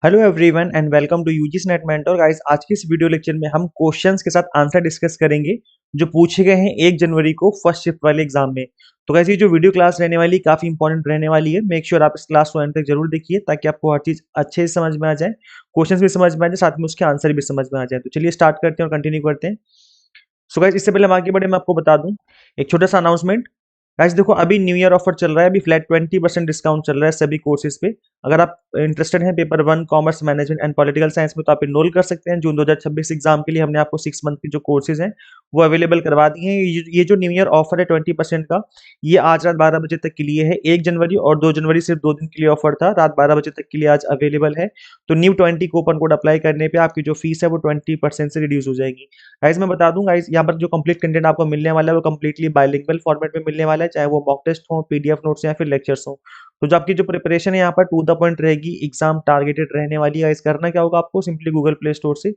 Hello everyone and welcome to UGC NET mentor guys. आज की इस वीडियो लेक्चर में हम क्वेश्चंस के साथ आंसर डिस्कस करेंगे जो पूछे गए हैं 1 जनवरी को फर्स्ट शिफ्ट वाले एग्जाम में। तो गाइस ये जो वीडियो क्लास रहने वाली काफी इंपॉर्टेंट रहने वाली है। मेक श्योर आप इस क्लास को एंड तक जरूर देखिए ताकि आपको हर चीज अच्छे से समझ में आ जाए, क्वेश्चंस भी समझ में आ जाए, साथ में उसके आंसर भी समझ में आ जाए। तो चलिए स्टार्ट करते हैं और कंटिन्यू करते हैं। सो गाइस इससे पहले हम आगे बढ़े मैं आपको बता दूं एक छोटा सा अनाउंसमेंट। गाइस देखो अभी न्यू ईयर ऑफर चल रहा है, अभी फ्लैट 20% डिस्काउंट चल रहा है सभी कोर्सेज पे। अगर आप इंटरेस्टेड हैं paper 1 commerce management and political science में तो आप इनरोल कर सकते हैं। जून 2026 एग्जाम के लिए हमने आपको 6 मंथ की जो कोर्सेज हैं वो अवेलेबल करवा दिए हैं। ये जो न्यू ईयर ऑफर है 20% का, ये आज रात 12 बजे तक के लिए है। 1 जनवरी और 2 जनवरी सिर्फ 2 दिन के लिए ऑफर था, रात 12 बजे तक के लिए आज अवेलेबल है। तो न्यू 20 कूपन कोड अप्लाई करने पे आपकी जो फीस है वो 20% से रिड्यूस हो जाएगी। गाइस मैं बता दूं गाइस, यहाँ पर जो कंप्लीट कंटेंट आपको मिलने वाला है वो कंप्लीटली बाइलिंगुअल फॉर्मेट में मिलने वाला है, चाहे वो मॉक टेस्ट हो, पीडीएफ नोट्स या फिर लेक्चर्स हो। तो जो आपकी जो प्रिपरेशन है यहाँ पर टू द पॉइंट रहेगी, एग्जाम टारगेटेड रहने वाली है। गाइस करना क्या होगा, आपको सिंपली गूगल प्ले स्टोर से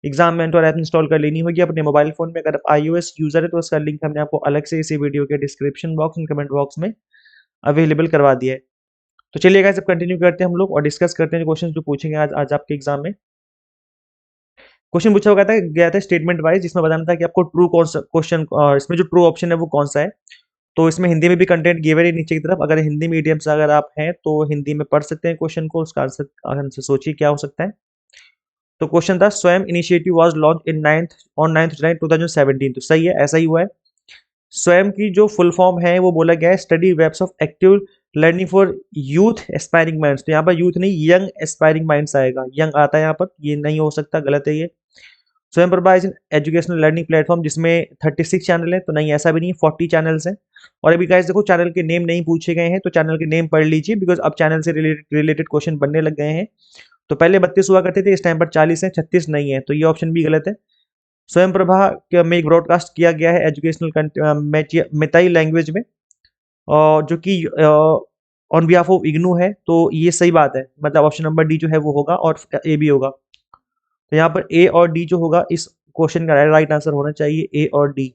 एग्जाम मेंटर ऐप इंस्टॉल कर लेनी होगी अपने मोबाइल फोन में। अगर आप iOS यूजर है तो उसका लिंक हमने आपको अलग से इसी वीडियो के description box and comment box में अवेलेबल करवा दिया है। तो चलिए गाइस अब कंटिन्यू करते हैं हम लोग और डिस्कस करते हैं क्वेश्चन जो पूछेंगे आज आज आपके एग्जाम में। क्वेश्चन पूछा गया था स्टेटमेंट वाइज, जिसमें बताना था कि आपको ट्रू कौन सा क्वेश्चन, इसमें जो ट्रू ऑप्शन है वो कौन सा है। तो इसमें हिंदी में भी कंटेंट गिवन है नीचे की तरफ। अगर हिंदी मीडियम से अगर आप हैं तो हिंदी में पढ़ सकते हैं क्वेश्चन को, उसका आंसर सोचिए क्या हो सकता है। तो क्वेश्चन था स्वयं initiative was launch in 9th on 9th जुलाई 2017। तो सही है, ऐसा ही हुआ है। स्वयं की जो फुल फॉर्म है वो बोला गया है study webs of active learning for youth aspiring minds. तो यहाँ पर यूथ नहीं यंग एस्पायरिंग माइंड्स आएगा, यंग आता है यहाँ पर, ये नहीं हो सकता, गलत है ये। स्वयं Prabha is educational learning platform जिसमें 36 चैनल है, तो नहीं ऐसा भी नहीं है, 40 चैनल्स हैं। और अभी गाइस देखो चैनल के नेम नहीं पूछे गए हैं तो चैनल के नेम पढ़ लीजिए, बिकॉज अब चैनल से रिलेटेड क्वेश्चन बनने लग गए हैं। तो पहले 32 हुआ करते थे, इस टाइम पर 40 है, 36 नहीं है, तो ये ऑप्शन भी गलत है। स्वयं प्रभा में एक ब्रॉडकास्ट किया गया है एजुकेशनल मेताई लैंग्वेज में, और जो कि ऑन बिहाफ ऑफ इग्नू है, तो ये सही बात है, मतलब ऑप्शन नंबर डी जो है वो होगा और ए भी होगा। तो यहाँ पर ए और डी जो होगा इस क्वेश्चन का राइट आंसर होना चाहिए, ए और डी।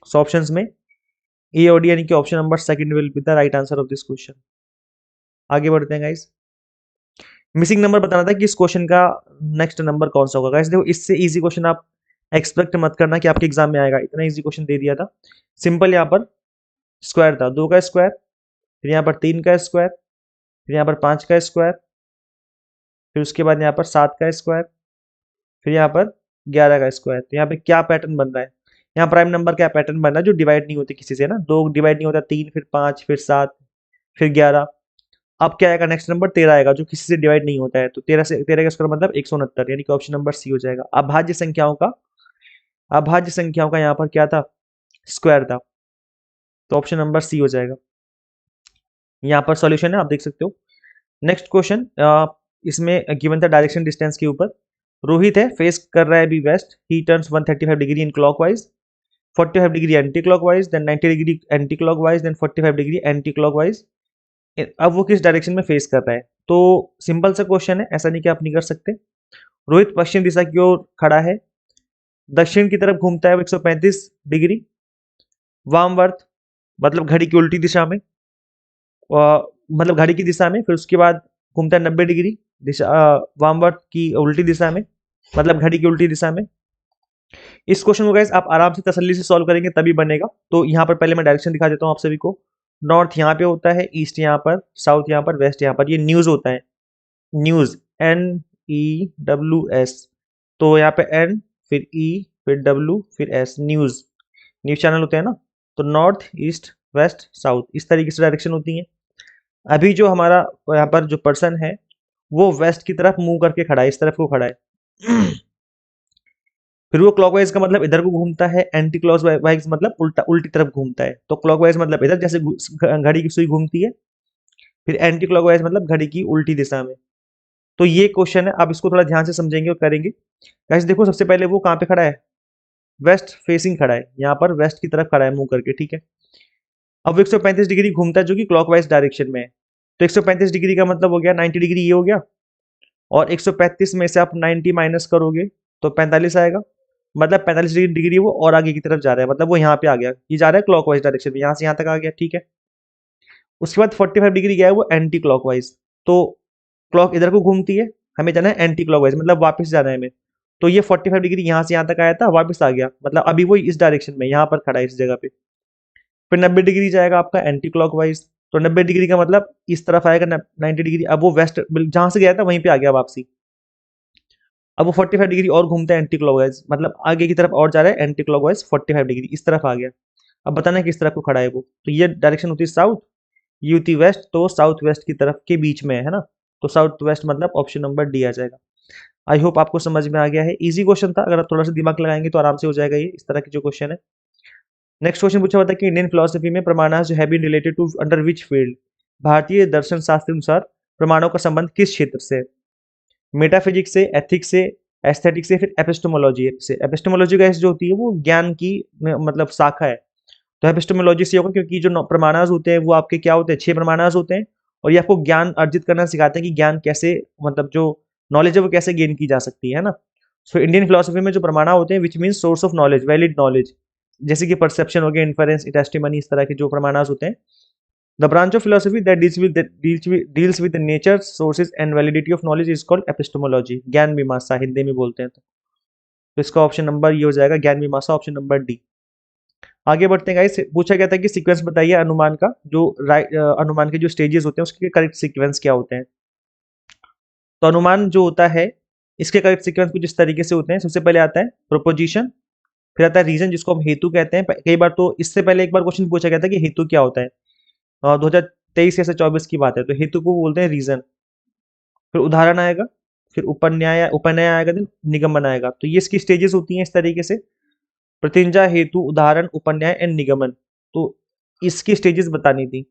सो ऑप्शंस में ए और डी यानी कि option number second will be the right answer of this question. आगे बढ़ते हैं गाइस। मिसिंग नंबर बताना था कि इस क्वेश्चन का नेक्स्ट नंबर कौन सा होगा। गाइस देखो इससे इजी क्वेश्चन आप एक्सपेक्ट मत करना कि आपके एग्जाम में आएगा, इतना इजी क्वेश्चन दे दिया था। सिंपल यहाँ पर स्क्वायर था, 2 का स्क्वायर, फिर यहाँ पर 3 का स्क्वायर, फिर यहाँ पर 5 का स्क्वायर, फिर उसके बाद यहाँ पर 7 का स्क्वायर, फिर यहाँ पर 11 का स्क्वायर। तो यहाँ पे क्या पैटर्न बन रहा है, यहाँ प्राइम नंबर का पैटर्न बन रहा है जो डिवाइड नहीं होते किसी से ना, 2 डिवाइड नहीं होता, 3 फिर 5 फिर 7 फिर 11। अब क्या आएगा, नेक्स्ट नंबर 13 आएगा जो किसी से डिवाइड नहीं होता है। तो 13 का स्क्वायर मतलब 169, यानी कि ऑप्शन नंबर सी हो जाएगा। अभाज्य संख्याओं का यहाँ पर क्या था, स्क्वायर था, तो ऑप्शन नंबर सी हो जाएगा। यहाँ पर सॉल्यूशन है, आप देख सकते हो। नेक्स्ट क्वेश्चन, इसमें गिवन था डायरेक्शन डिस्टेंस के ऊपर। रोहित है, फेस कर रहा है अभी west, he turns 135 degree in clockwise, 45 degree anti clockwise, then 90 degree anti clockwise, then 45 degree anti clockwise. अब वो किस डायरेक्शन में फेस कर रहा है। तो सिंपल सा क्वेश्चन है, ऐसा नहीं कि आप नहीं कर सकते। रोहित पश्चिम दिशा की ओर खड़ा है, दक्षिण की तरफ घूमता है 135 डिग्री, वामवर्त मतलब घड़ी की उल्टी दिशा में, मतलब घड़ी की दिशा में, फिर उसके बाद घूमता है 90 डिग्री दिशा, वामवर्त की उल्टी दिशा में, मतलब घड़ी की उल्टी दिशा में। इस क्वेश्चन को गाइस आप आराम से तसल्ली से सॉल्व करेंगे तभी बनेगा। तो यहाँ पर पहले मैं डायरेक्शन दिखा देता हूँ आप सभी को। नॉर्थ यहाँ पे होता है, ईस्ट यहाँ पर, साउथ यहाँ पर, वेस्ट यहाँ पर। ये न्यूज होता है, न्यूज, NEWS। तो यहाँ पे N फिर E फिर W फिर S, न्यूज, न्यूज चैनल होते हैं ना। तो नॉर्थ ईस्ट वेस्ट साउथ इस तरीके से डायरेक्शन होती है। अभी जो हमारा यहाँ पर जो पर्सन है वो वेस्ट की तरफ मुंह करके खड़ा है, इस तरफ को खड़ा है। फिर वो क्लॉकवाइज का मतलब इधर को घूमता है, एंटी क्लॉकवाइज मतलब उल्टा उल्टी तरफ घूमता है। तो क्लॉकवाइज मतलब इधर जैसे घड़ी की सुई घूमती है, फिर एंटी क्लॉकवाइज मतलब घड़ी की उल्टी दिशा में। तो ये क्वेश्चन है, आप इसको थोड़ा ध्यान से समझेंगे और करेंगे। गाइस देखो सबसे पहले वो कहाँ पे खड़ा है, वेस्ट फेसिंग खड़ा है, यहाँ पर वेस्ट की तरफ खड़ा है मुंह करके, ठीक है। अब 135 डिग्री घूमता है जो कि क्लॉकवाइज डायरेक्शन में है। तो 135 डिग्री का मतलब हो गया 90 डिग्री ये हो गया, और 135 में से आप 90 माइनस करोगे तो 45 आएगा, मतलब 45 डिग्री वो और आगे की तरफ जा रहा है, मतलब वो यहाँ पे आ गया, ये जा रहा है क्लॉकवाइज डायरेक्शन में, यहाँ से यहाँ तक आ गया, ठीक है। उसके बाद 45 डिग्री गया है वो एंटी क्लॉकवाइज, तो क्लॉक इधर को घूमती है, हमें जाना है एंटी क्लॉकवाइज, मतलब वापस जाना है हमें। तो ये 45 डिग्री यहाँ से यहाँ तक आया था, वापस आ गया, मतलब अभी वो इस डायरेक्शन में यहाँ पर खड़ा है इस जगह पे। फिर 90 डिग्री जाएगा आपका एंटी क्लॉकवाइज, तो 90 डिग्री का मतलब इस तरफ आएगा 90 डिग्री, अब वो वेस्ट जहां से गया था वहीं पे आ गया वापसी। अब वो 45 डिग्री और घूमता है एंटी क्लॉकवाइज, मतलब आगे की तरफ और जा रहा है एंटी क्लॉकवाइज 45 डिग्री इस तरफ आ गया। अब बताना है किस तरफ को खड़ा है वो, तो ये डायरेक्शन होती है साउथ, ये होती है वेस्ट, तो साउथ वेस्ट की तरफ के बीच में है ना, तो साउथ वेस्ट मतलब ऑप्शन नंबर डी आ जाएगा। आई होप आपको समझ में आ गया है, इजी क्वेश्चन था, अगर आप थोड़ा सा दिमाग लगाएंगे तो आराम से हो जाएगा ये, इस तरह की जो क्वेश्चन है। नेक्स्ट क्वेश्चन पूछा हुआ था कि इंडियन फिलोसफी में प्रमाणास जो है been related to under which field, भारतीय दर्शन शास्त्र के अनुसार प्रमाणों का संबंध किस क्षेत्र से है? मेटाफिजिक्स से, एथिक्स से, एस्थेटिक्स से, फिर एपिस्टेमोलॉजी से। एपिस्टेमोलॉजी का जो होती है वो ज्ञान की मतलब शाखा है, तो एपिस्टेमोलॉजी से होगा, क्योंकि जो प्रमाणास होते हैं वो आपके क्या होते हैं, 6 प्रमाणास होते हैं, और ये आपको ज्ञान अर्जित करना सिखाते हैं कि ज्ञान कैसे, मतलब जो नॉलेज है वो कैसे गेन की जा सकती है ना। सो इंडियन फिलोसफी में जो प्रमाणा होते हैं which means source of knowledge, valid knowledge, जैसे कि परसेप्शन हो गया, इन्फरेंस, टेस्टिमनी, इस तरह के जो प्रमाणास होते हैं। The branch of philosophy that deals with the nature, sources and validity of knowledge is called epistemology, ज्ञान मीमांसा हिंदी में बोलते हैं। तो इसका ऑप्शन नंबर ये हो जाएगा, ज्ञान मीमांसा, ऑप्शन नंबर डी। आगे बढ़ते हैं गाइस, पूछा गया था कि सीक्वेंस बताइए अनुमान का, जो अनुमान के जो स्टेजेस होते हैं उसके करेक्ट सीक्वेंस क्या होते हैं। तो अनुमान जो होता है इसके करेक्ट सीक्वेंस कुछ इस तरीके से होते हैं। सबसे पहले आता है प्रोपोजिशन, फिर आता है रीजन जिसको हम हेतु कहते हैं। कई बार तो इससे पहले एक बार क्वेश्चन पूछा गया था कि हेतु क्या होता है, 2023 या 24 की बात है, तो हेतु को बोलते हैं रीजन। फिर उदाहरण आएगा, फिर उपन्याय उपन्याय आएगा, देन निगमन आएगा। तो ये इसकी स्टेजेस होती हैं इस तरीके से, प्रतिज्ञा, हेतु, उदाहरण, उपन्याय एंड निगमन। तो इसकी स्टेजेस बतानी थी,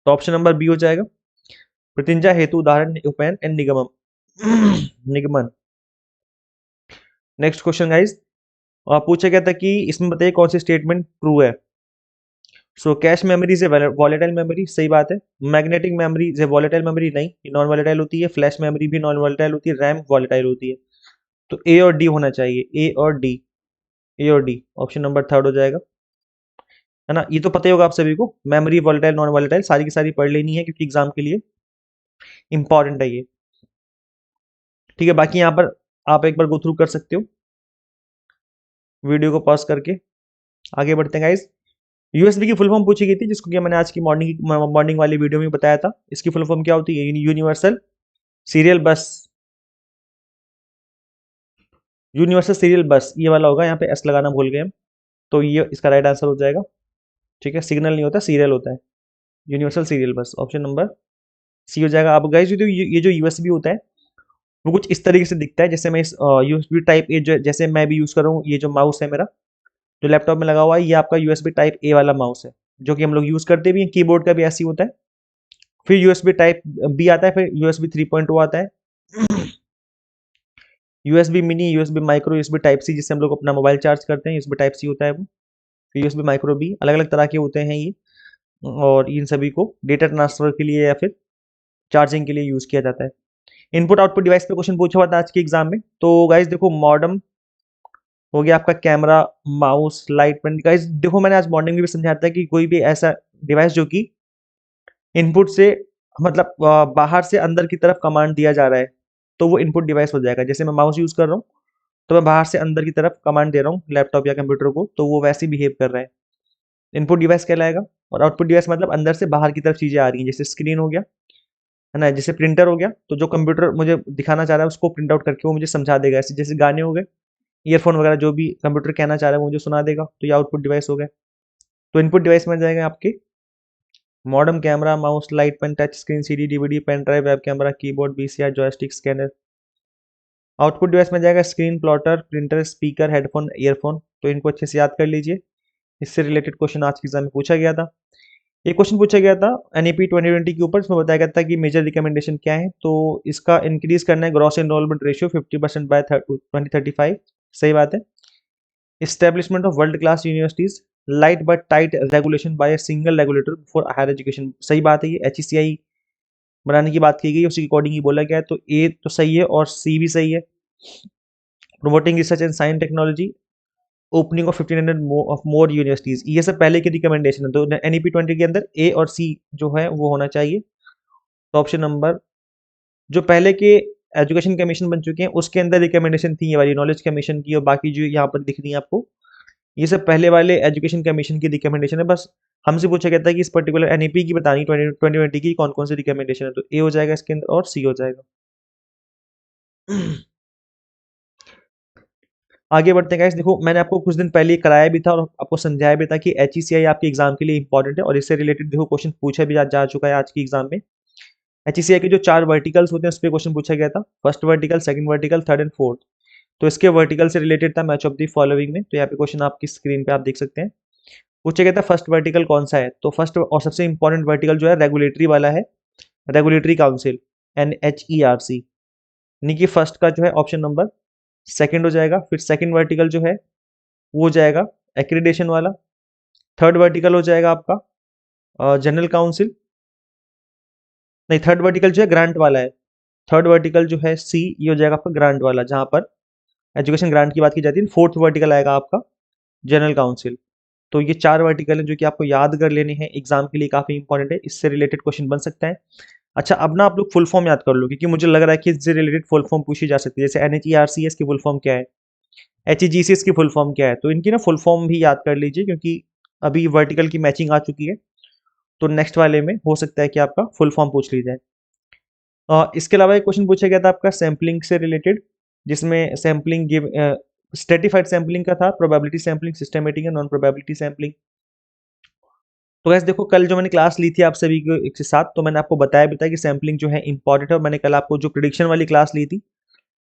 तो ऑप्शन नंबर बी हो जाएगा, प्रतिज्ञा, हेतु, उदाहरण, उपनयन एंड निगमन निगमन। नेक्स्ट क्वेश्चन गाइस, पूछा गया था कि इसमें बताइए कौन सी स्टेटमेंट ट्रू है। So cache memory is a volatile memory, सही बात है। Magnetic memory is a volatile memory, नहीं, ये नॉन वॉलेटाइल होती है। फ्लैश मेमोरी भी नॉन वॉलेटाइल होती है, रैम वॉलेटाइल होती है। तो ए और डी होना चाहिए, ए और डी, ए और डी, ऑप्शन नंबर थर्ड हो जाएगा, है ना। ये तो पता ही होगा आप सभी को, मेमोरी वॉलेटाइल नॉन वॉलेटाइल सारी की सारी पढ़ लेनी है, क्योंकि एग्जाम के लिए इंपॉर्टेंट है ये। ठीक है, बाकी यहाँ पर आप एक बार गो थ्रू कर सकते हो वीडियो को पॉज करके। आगे बढ़ते हैं गाइस, यूएसबी की फुल फॉर्म पूछी गई थी, जिसको कि मैंने आज की मॉर्निंग वाली वीडियो में बताया था। इसकी फुल फॉर्म क्या होती है, यूनिवर्सल सीरियल बस, यूनिवर्सल सीरियल बस, ये वाला होगा, यहाँ पे एस लगाना भूल गए हम, तो ये इसका राइट आंसर हो जाएगा। ठीक है, सिग्नल नहीं होता, सीरियल होता है, universal serial bus, option number C हो जाएगा। अब गाइस ये जो यूएसबी होता है वो कुछ इस तरीके से दिखता है, जैसे मैं इस यूएसबी टाइप ए, जो जैसे मैं भी यूज कर रहा हूँ, ये जो माउस है मेरा जो लैपटॉप में लगा हुआ है, ये आपका यूएसबी टाइप ए वाला माउस है, जो कि हम लोग यूज करते भी हैं। कीबोर्ड का भी ऐसे ही होता है। फिर यूएसबी टाइप बी आता है, फिर यूएसबी 3.0 आता है, USB mini, USB micro, USB type C, जिससे हम लोग अपना मोबाइल चार्ज करते हैं, यूएसबी टाइप सी होता है वो। फिर यूएसबी माइक्रो बी, अलग अलग तरह के होते हैं ये, और इन सभी को डेटा ट्रांसफर के लिए या फिर चार्जिंग के लिए यूज किया जाता है। इनपुट आउटपुट डिवाइस पे क्वेश्चन पूछा हुआ था आज के एग्जाम में, तो गाइस देखो, मॉडम हो गया आपका, camera, mouse, light pen. Guys देखो, मैंने आज मॉर्निंग में भी समझाया था कि कोई भी ऐसा डिवाइस जो कि इनपुट से, मतलब बाहर से अंदर की तरफ कमांड दिया जा रहा है, तो वो इनपुट डिवाइस हो जाएगा। जैसे मैं माउस यूज कर रहा हूँ, तो मैं बाहर से अंदर की तरफ कमांड दे रहा हूँ लैपटॉप या कंप्यूटर को, तो वो वैसे बिहेव कर रहा है, इनपुट डिवाइस कहलाएगा। और आउटपुट डिवाइस मतलब अंदर से बाहर की तरफ चीजें आ रही हैं, जैसे स्क्रीन हो गया, है ना, जैसे प्रिंटर हो गया, तो जो कंप्यूटर मुझे दिखाना चाह रहा है उसको प्रिंट आउट करके वो मुझे समझा देगा। ऐसे जैसे गाने हो गए, ईयरफोन वगैरह, जो भी कंप्यूटर कहना चाह रहा है वो मुझे सुना देगा, तो ये आउटपुट डिवाइस हो गए। तो इनपुट डिवाइस में जाएगा आपके modem, camera, mouse, light pen, touch screen, CD, DVD, pen drive, web camera, keyboard, VCR, joystick, scanner. Output device में जाएगा screen, plotter, printer, speaker, headphone, earphone. तो इनको अच्छे से याद कर लीजिए, इससे रिलेटेड क्वेश्चन आज के एग्जाम में पूछा गया था। एक क्वेश्चन पूछा गया था एनईपी 2020 के ऊपर, इसमें बताया गया था कि मेजर रिकमेंडेशन क्या है, तो इसका इंक्रीज करना है ग्रॉस एनरोलमेंट रेशियो 50% बाय 2035, सही बात है। Establishment of world class universities, light but tight regulation by a single regulator for higher education, सही बात है। ये एचईसीआई बनाने की बात की गई, उसी के अकॉर्डिंग ही बोला गया है, तो ए तो सही है और सी भी सही है। Promoting research and science technology, opening of 1500 of more universities, ये सब पहले की रिकमेंडेशन है, तो एनईपी 20 के अंदर ए और सी जो है वो होना चाहिए। तो ऑप्शन नंबर जो पहले के एजुकेशन कमीशन बन चुके हैं उसके अंदर रिकमेंडेशन थी ये वाली नॉलेज कमीशन की, और बाकी जो यहाँ पर दिख रही है आपको ये सब पहले वाले एजुकेशन कमीशन की रिकमेंडेशन है। बस हमसे पूछा गया था कि इस पर्टिकुलर एनईपी की बतानी 2020 की कौन कौन सी रिकमेंडेशन है, तो ए हो जाएगा इसके अंदर और सी हो जाएगा। आगे बढ़ते हैं गाइस, देखो मैंने आपको कुछ दिन पहले कराया भी था और आपको समझाया भी था कि एचईसीआई आपके एग्जाम के लिए इंपॉर्टेंट है, और इससे रिलेटेड देखो क्वेश्चन पूछा भी जा चुका है आज की एग्जाम में। एचईसीआई के जो 4 वर्टिकल्स होते हैं उस पर क्वेश्चन पूछा गया था, first vertical, second vertical, third and fourth. तो इसके वर्टिकल से रिलेटेड था मैच ऑफ द फॉलोइंग में। तो यहाँ पे क्वेश्चन आपकी स्क्रीन पे आप देख सकते हैं। पूछा गया था फर्स्ट वर्टिकल कौन सा है, तो फर्स्ट और सबसे इंपॉर्टेंट वर्टिकल जो है रेगुलेटरी वाला है, रेगुलेटरी काउंसिल, NHERC, यानी कि फर्स्ट का जो है ऑप्शन नंबर सेकंड हो जाएगा। फिर सेकंड वर्टिकल जो है वो हो जाएगा एक्रीडेशन वाला। थर्ड वर्टिकल हो जाएगा आपका जनरल काउंसिल, नहीं थर्ड वर्टिकल जो है ग्रांट वाला है। थर्ड वर्टिकल जो है सी, ये हो जाएगा आपका ग्रांट वाला, जहां पर एजुकेशन ग्रांट की बात की जाती है। फोर्थ वर्टिकल आएगा आपका जनरल काउंसिल। तो ये 4 वर्टिकल हैं जो कि आपको याद कर लेने हैं, एग्जाम के लिए काफी इंपॉर्टेंट है, इससे रिलेटेड क्वेश्चन बन सकता है। अच्छा अब ना आप लोग फुल फॉर्म याद कर लो, क्योंकि मुझे लग रहा है कि इससे रिलेटेड फुल फॉर्म पूछी जा सकती है। जैसे NHERCS की फुल फॉर्म क्या है, HEGCS की फुल फॉर्म क्या है, तो इनकी ना फुल फॉर्म भी याद कर लीजिए, क्योंकि अभी वर्टिकल की मैचिंग आ चुकी है, तो नेक्स्ट वाले में हो सकता है कि आपका फुल फॉर्म पूछ ली जाए। इसके अलावा एक क्वेश्चन पूछा गया था आपका सैम्पलिंग से रिलेटेड, जिसमें सैम्पलिंग गिव स्ट्रेटिफाइड सैम्पलिंग का था, probability sampling, systematic and non probability sampling. तो वैसे देखो कल जो मैंने क्लास ली थी आप सभी को एक से साथ, तो मैंने आपको बताया भी था कि सैम्पलिंग जो है इंपॉर्टेंट है, और मैंने कल आपको जो प्रिडिक्शन वाली क्लास ली थी,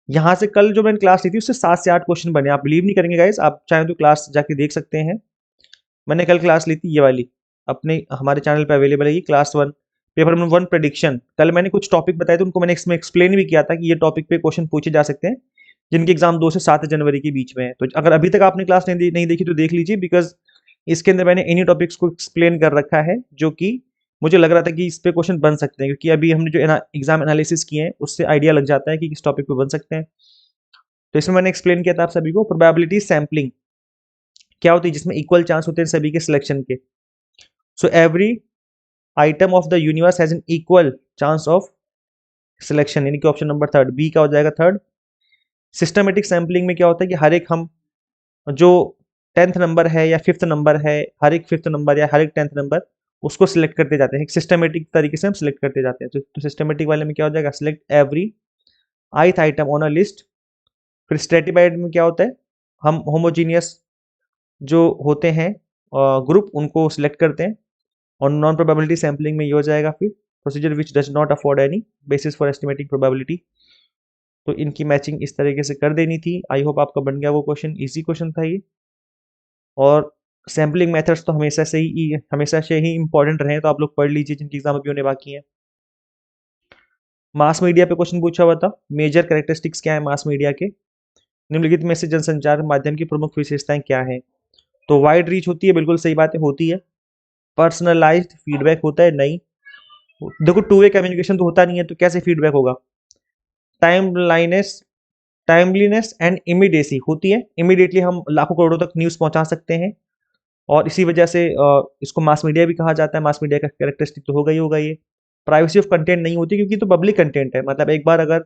यहाँ से कल जो मैंने क्लास ली थी उससे 7 से 8 क्वेश्चन बने। आप बिलीव नहीं करेंगे गाइस, आप चाहे तो क्लास जाके देख सकते हैं। मैंने कल क्लास ली थी ये वाली, अपने हमारे चैनल पे अवेलेबल है ये क्लास 1, पेपर नंबर 1 प्रेडिक्शन। कल मैंने कुछ टॉपिक बताए थे, उनको मैंने इसमें एक्सप्लेन भी किया था कि ये टॉपिक पे क्वेश्चन पूछे जा सकते हैं, जिनके एग्जाम 2 से 7 जनवरी के बीच में है। तो अगर अभी तक आपने क्लास नहीं देखी तो देख लीजिए, बिकॉज इसके अंदर मैंने इन्हीं टॉपिक्स को एक्सप्लेन कर रखा है, जो कि मुझे लग रहा था कि इस पे क्वेश्चन बन सकते हैं, क्योंकि अभी हमने जो एग्जाम एनालिसिस किए हैं उससे आइडिया लग जाता है कि किस टॉपिक पे बन सकते हैं। तो इसमें मैंने एक्सप्लेन किया था आप सभी को प्रोबेबिलिटी सैम्पलिंग क्या होती है, जिसमें इक्वल चांस होते हैं सभी के सिलेक्शन के। So every item of the universe has an equal chance of selection, यानी कि ऑप्शन नंबर थर्ड बी का हो जाएगा थर्ड। सिस्टमेटिक सैम्पलिंग में क्या होता है कि हर एक हम जो 10th नंबर है या 5th नंबर है, हर एक 5th नंबर या हर एक 10th नंबर उसको सिलेक्ट करते जाते हैं, सिस्टमेटिक तरीके से हम सिलेक्ट करते जाते हैं। तो सिस्टमेटिक वाले में क्या हो जाएगा, select every ith item on a list. फिर स्ट्रेटिफाइड में क्या होता है, हम होमोजीनियस जो होते हैं ग्रुप उनको सिलेक्ट करते हैं। और नॉन प्रोबेबिलिटी सैम्पलिंग में ये हो जाएगा फिर procedure which does not afford any basis for estimating probability. तो इनकी मैचिंग इस तरीके से कर देनी थी। आई होप आपका बन गया वो क्वेश्चन, इजी क्वेश्चन था ये। और सैम्पलिंग मेथड्स तो हमेशा से ही इंपॉर्टेंट रहे हैं, तो आप लोग पढ़ लीजिए जिनकी एग्जाम अभी होने बाकी हैं। मास मीडिया पे क्वेश्चन पूछा हुआ था, मेजर कैरेक्टरिस्टिक्स क्या है मास मीडिया के, निम्नलिखित में से जनसंचार माध्यम की प्रमुख विशेषताएं क्या है। तो वाइड रीच होती है, बिल्कुल सही बात है, होती है। पर्सनलाइज्ड फीडबैक होता है, नहीं। देखो टू वे कम्युनिकेशन तो होता नहीं है, तो कैसे फीडबैक होगा। टाइमलाइनेस टाइमलीनेस एंड इमीडिएसी होती है, इमीडिएटली हम लाखों करोड़ों तक न्यूज़ पहुंचा सकते हैं, और इसी वजह से इसको मास मीडिया भी कहा जाता है। मास मीडिया का कैरेक्टरिस्टिक तो होगा ये। प्राइवेसी ऑफ कंटेंट नहीं होती, क्योंकि तो पब्लिक कंटेंट है, मतलब एक बार अगर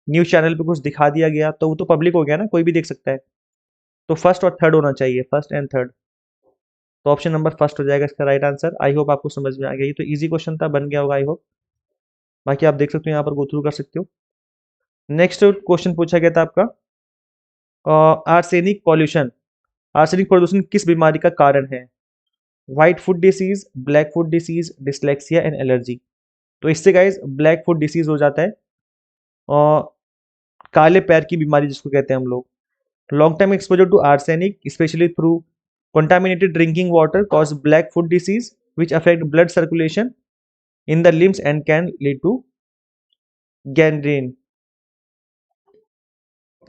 न्यूज़ चैनल पे कुछ दिखा दिया गया तो वो तो पब्लिक हो गया ना, कोई भी देख सकता है। तो फर्स्ट और थर्ड होना चाहिए, फर्स्ट एंड थर्ड। तो ऑप्शन नंबर फर्स्ट हो जाएगा इसका राइट आंसर। आई होप आपको समझ में आ गया, ये तो इजी क्वेश्चन था, बन गया होगा आई होप। बाकी आप देख सकते हो यहाँ पर गो थ्रू कर सकते हो। नेक्स्ट क्वेश्चन पूछा गया था आपका आर्सेनिक पॉल्यूशन, आर्सेनिक प्रदूषण किस बीमारी का कारण है। White foot disease, black foot disease, dyslexia and allergy. तो इससे गाइज ब्लैक फुट डिसीज हो जाता है, और काले पैर की बीमारी जिसको कहते हैं हम लोग। Long term exposure to arsenic specially through contaminated drinking water cause black foot disease which affect blood circulation in the limbs and can lead to gangrene।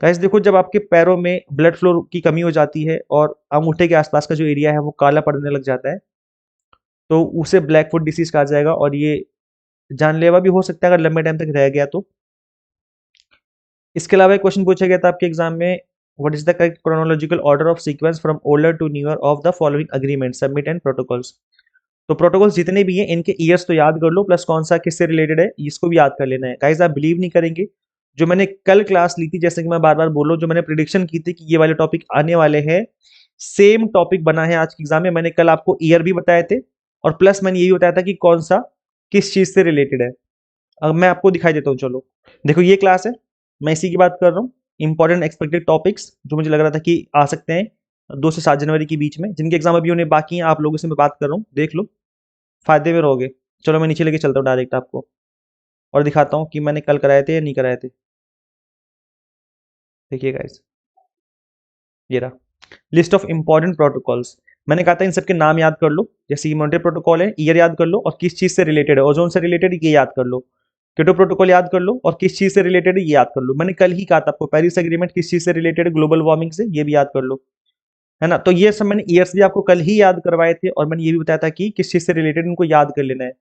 Guys देखो जब आपके पैरों में ब्लड फ्लो की कमी हो जाती है और अंगूठे के आसपास का जो एरिया है वो काला पड़ने लग जाता है, तो उसे ब्लैक फुट डिसीज कहा जाएगा, और ये जानलेवा भी हो सकता है अगर लंबे टाइम तक रह गया तो। इसके अलावा एक क्वेश्चन पूछा गया था आपके एग्जाम में, what is the correct chronological order of sequence from older to newer of the following agreement submit and protocols. तो प्रोटोकॉल्स जितने भी हैं इनके ईयर्स तो याद कर लो, प्लस कौन सा किससे रिलेटेड है इसको भी याद कर लेना है। गाइस आप बिलीव नहीं करेंगे, जो मैंने कल क्लास ली थी, जैसे कि मैं बार बार बोल रहा हूँ, जो मैंने प्रिडिक्शन की थी कि ये वाले टॉपिक आने वाले हैं, सेम टॉपिक बना है आज के एग्जाम में। मैंने कल आपको ईयर भी बताए थे और प्लस मैंने ये भी बताया था कि कौन सा किस चीज से रिलेटेड है। अब मैं आपको दिखाई देता हूँ, चलो देखो ये क्लास है, मैं इसी की बात कर रहा हूँ। इंपॉर्टेंट एक्सपेक्टेड टॉपिक्स जो मुझे लग रहा था कि आ सकते हैं 2 से 7 जनवरी के बीच में, जिनके एग्जाम अभी होने बाकी हैं, आप लोगों से मैं बात कर रहा हूँ, देख लो फायदे में रहोगे। चलो मैं नीचे लेके चलता हूँ डायरेक्ट आपको और दिखाता हूँ कि मैंने कल कराए थे या नहीं कराए थे। देखिए गाइस, ये रहा लिस्ट ऑफ इंपॉर्टेंट प्रोटोकॉल्स। मैंने कहा था इन सबके नाम याद कर लो, जैसे कि मॉन्ट्रियल प्रोटोकॉल है, ईयर याद कर लो और किस चीज से रिलेटेड है, ओजोन से रिलेटेड ये याद कर लो। क्योटो प्रोटोकॉल याद कर लो और किस चीज से रिलेटेड है ये याद कर लो। मैंने कल ही कहा था आपको पेरिस एग्रीमेंट किस चीज से रिलेटेड है, ग्लोबल वार्मिंग से, ये भी याद कर लो, है ना। तो ये सब मैंने ईयर्स भी आपको कल ही याद करवाए थे और मैंने ये भी बताया था कि किस चीज से रिलेटेड इनको याद कर लेना है।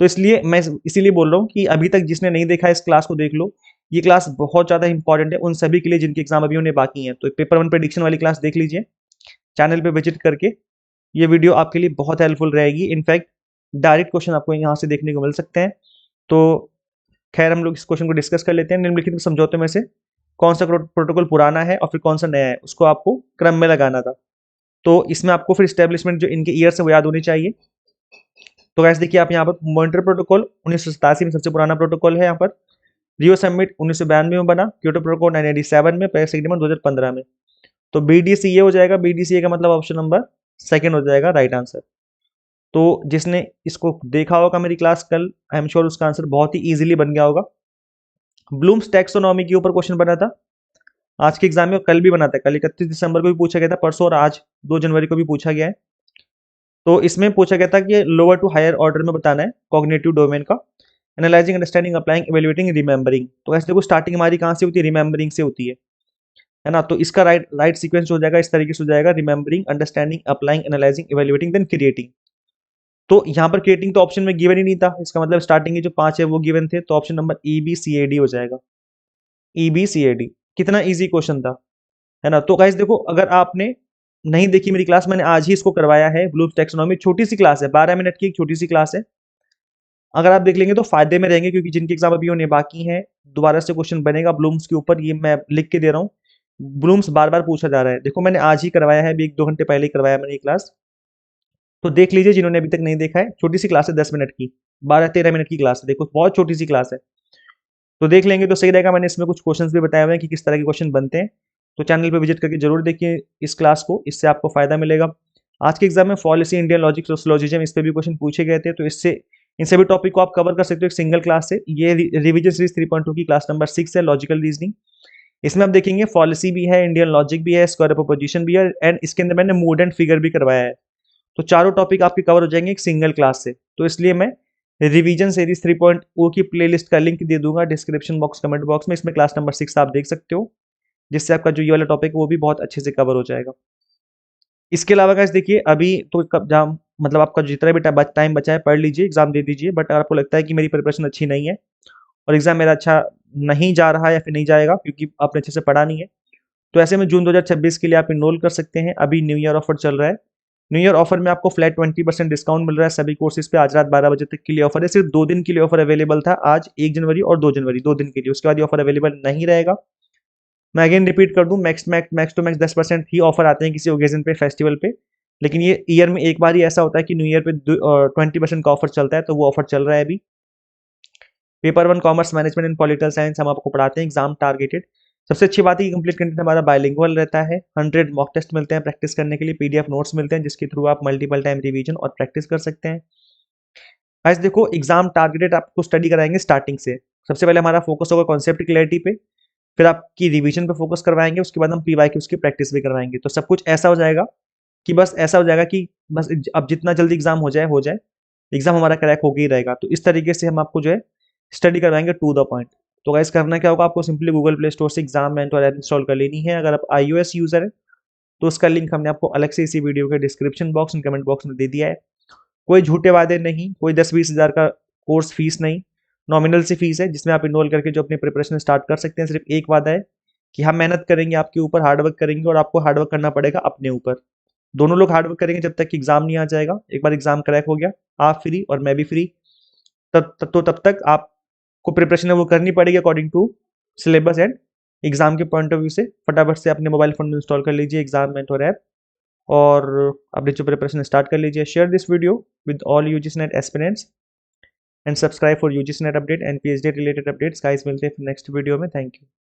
तो इसलिए मैं इसीलिए बोल रहा हूँ कि अभी तक जिसने नहीं देखा इस क्लास को देख लो, ये क्लास बहुत ज्यादा इंपॉर्टेंट है उन सभी के लिए जिनके एग्जाम अभी होने बाकी हैं। तो पेपर 1 प्रेडिक्शन वाली क्लास देख लीजिए चैनल पे विजिट करके, ये वीडियो आपके लिए बहुत हेल्पफुल रहेगी। इनफैक्ट डायरेक्ट क्वेश्चन आपको यहाँ से देखने को मिल सकते हैं। तो खैर हम लोग इस क्वेश्चन को डिस्कस कर लेते हैं। निम्नलिखित समझौते में से कौन सा प्रोटोकॉल पुराना है और फिर कौन सा नया है, उसको आपको क्रम में लगाना था। तो इसमें आपको फिर स्टेब्लिशमेंट जो इनके ईयर से वो याद होनी चाहिए। तो गैस देखिए आप यहाँ पर मॉन्ट्रियल प्रोटोकॉल 1987 में सबसे पुराना प्रोटोकॉल है। यहाँ पर रियो समिट 1992 में बना, क्योटो प्रोटोकॉल 1987 में, पेरिस एग्रीमेंट 2015 में। तो बीडीसीए हो जाएगा, बीडीसीए का मतलब ऑप्शन नंबर सेकंड हो जाएगा राइट आंसर। तो जिसने इसको देखा होगा मेरी क्लास कल, आई एम श्योर उसका आंसर बहुत ही इजीली बन गया होगा। ब्लूम्स टैक्सोनॉमी के ऊपर क्वेश्चन बना था आज के एग्जाम में, कल भी बना था, कल 31 दिसंबर को भी पूछा गया था, परसों और आज 2 जनवरी को भी पूछा गया है। तो इसमें पूछा गया था कि लोअर टू हायर ऑर्डर में बताना है कॉग्निटिव डोमेन का, analysing, understanding, applying, evaluating, remembering. तो ऐसे देखो स्टार्टिंग हमारी कहाँ से होती है, रिमेंबरिंग से होती है ना। तो इसका राइट सीक्वेंस हो जाएगा, इस तरीके से हो जाएगा, remembering, understanding, applying, analysing, evaluating, then creating. तो यहाँ पर क्रिएटिंग तो ऑप्शन में गिवन ही नहीं था, इसका मतलब स्टार्टिंग के जो 5 है वो गिवन थे, तो ऑप्शन नंबर EBCAD हो जाएगा। EBCAD कितना इजी क्वेश्चन था, है ना। तो गाइस देखो अगर आपने नहीं देखी मेरी क्लास, मैंने आज ही इसको करवाया है, ब्लूम्स टैक्सोनॉमी, छोटी सी क्लास है, 12 मिनट की एक छोटी सी क्लास है। अगर आप देख लेंगे तो फायदे में रहेंगे, क्योंकि जिनके एग्जाम अभी होने बाकी हैं दोबारा से क्वेश्चन बनेगा ब्लूम्स के ऊपर, ये मैं लिख के दे रहा हूँ। ब्लूम्स बार बार पूछा जा रहा है, देखो मैंने आज ही करवाया है, अभी 1-2 घंटे पहले ही करवाया मैंने ये क्लास। तो देख लीजिए जिन्होंने अभी तक नहीं देखा है, छोटी सी क्लास है 10 मिनट की, 12-13 मिनट की क्लास है, देखो बहुत छोटी सी क्लास है। तो देख लेंगे तो सही रहेगा। मैंने इसमें कुछ क्वेश्चंस भी बताए हुए हैं कि किस तरह के क्वेश्चन बनते हैं। तो चैनल पे विजिट करके जरूर देखिए इस क्लास को, इससे आपको फायदा मिलेगा। आज के एग्जाम में पॉलिसी, इंडियन लॉजिक, सोशियोलॉजिज्म, इस पे भी क्वेश्चन पूछे गए थे, तो इससे इन सभी टॉपिक को आप कवर कर सकते हो एक सिंगल क्लास से। ये रिवीजन सीरीज 3.2 की क्लास नंबर 6 है, लॉजिकल रीजनिंग। इसमें आप देखेंगे पॉलिसी भी है, इंडियन लॉजिक भी है, स्क्वायर प्रोपोजिशन भी है, एंड इसके अंदर मैंने मूड एंड फिगर भी करवाया है। तो चारों टॉपिक आपके कवर हो जाएंगे एक सिंगल क्लास से। तो इसलिए मैं रिवीजन सीरीज 3.0 की प्लेलिस्ट का लिंक दे दूंगा डिस्क्रिप्शन बॉक्स, कमेंट बॉक्स में, इसमें क्लास नंबर 6 आप देख सकते हो, जिससे आपका जो ये वाला टॉपिक है वो भी बहुत अच्छे से कवर हो जाएगा। इसके अलावा गाइस देखिए अभी तो जहाँ मतलब आपका जितना भी टाइम बचा है पढ़ लीजिए, एग्जाम दे दीजिए। बट अगर आपको लगता है कि मेरी प्रिपरेशन अच्छी नहीं है और एग्जाम मेरा अच्छा नहीं जा रहा है या फिर नहीं जाएगा क्योंकि आपने अच्छे से पढ़ा नहीं है, तो ऐसे में जून 2026 के लिए आप इनरोल कर सकते हैं। अभी न्यू ईयर ऑफर चल रहा है। न्यू ईयर ऑफर में आपको फ्लैट 20% डिस्काउंट मिल रहा है सभी कोर्सेज पे। आज रात 12 बजे तक के लिए ऑफर है, सिर्फ 2 दिन के लिए ऑफर अवेलेबल था, आज 1 जनवरी और 2 जनवरी, 2 दिन के लिए, उसके बाद ये ऑफर अवेलेबल नहीं रहेगा। मैं अगेन रिपीट कर दूं, मैक्स टू मैक्स 10% ही ऑफर आते हैं किसी ओकेजन पे, फेस्टिवल पे, लेकिन ये ईयर में एक बार ही ऐसा होता है कि न्यू ईयर पे 20% का ऑफर चलता है, तो वो ऑफर चल रहा है अभी। Paper 1 commerce management and political science हम आपको पढ़ाते हैं एग्जाम टारगेटेड। सबसे अच्छी बात है कि कंप्लीट कंटेंट हमारा बायलिंगुअल रहता है। 100 मॉक टेस्ट मिलते हैं प्रैक्टिस करने के लिए, PDF नोट्स मिलते हैं जिसके थ्रू आप मल्टीपल टाइम रिवीजन और प्रैक्टिस कर सकते हैं। आज देखो एग्जाम टारगेटेड आपको स्टडी कराएंगे स्टार्टिंग से। सबसे पहले हमारा फोकस होगा कॉन्सेप्ट क्लैरिटी पे, फिर आपकी रिवीजन पे फोकस करवाएंगे, उसके बाद हम PYQ की प्रैक्टिस भी करवाएंगे। तो सब कुछ ऐसा हो जाएगा कि बस ऐसा हो जाएगा कि बस अब जितना जल्दी एग्जाम हो जाए, एग्जाम हमारा क्रैक होके ही रहेगा। तो इस तरीके से हम आपको जो है स्टडी करवाएंगे टू द पॉइंट। तो गाइस करना क्या होगा, आपको सिंपली गूगल प्ले स्टोर से एग्जाम मेंटर ऐप इंस्टॉल कर लेनी है। अगर आप iOS यूजर है तो उसका लिंक हमने आपको अलग से इसी वीडियो के description box and comment box में दे दिया है। कोई झूठे वादे नहीं, कोई 10-20 हज़ार का कोर्स फीस नहीं, नॉमिनल सी फीस है जिसमें आप इनरोल करके जो अपनी प्रिपरेशन स्टार्ट कर सकते हैं। सिर्फ एक वादा है कि हम मेहनत करेंगे आपके ऊपर, हार्डवर्क करेंगे और आपको हार्डवर्क करना पड़ेगा अपने ऊपर। दोनों लोग हार्ड वर्क करेंगे जब तक कि एग्जाम नहीं आ जाएगा। एक बार एग्जाम क्रैक हो गया, आप फ्री और मैं भी फ्री, तब तक आपको प्रिपरेशन है वो करनी पड़ेगी according to syllabus and exam के पॉइंट ऑफ व्यू से। फटाफट से अपने मोबाइल फोन में इंस्टॉल कर लीजिए एग्जाम मेंटर ऐप और अपनी जो प्रिपरेशन स्टार्ट कर लीजिए। Share this video with all UGC net aspirants and subscribe for UGC net update and PhD related updates. Guys मिलते हैं नेक्स्ट वीडियो में। Thank you.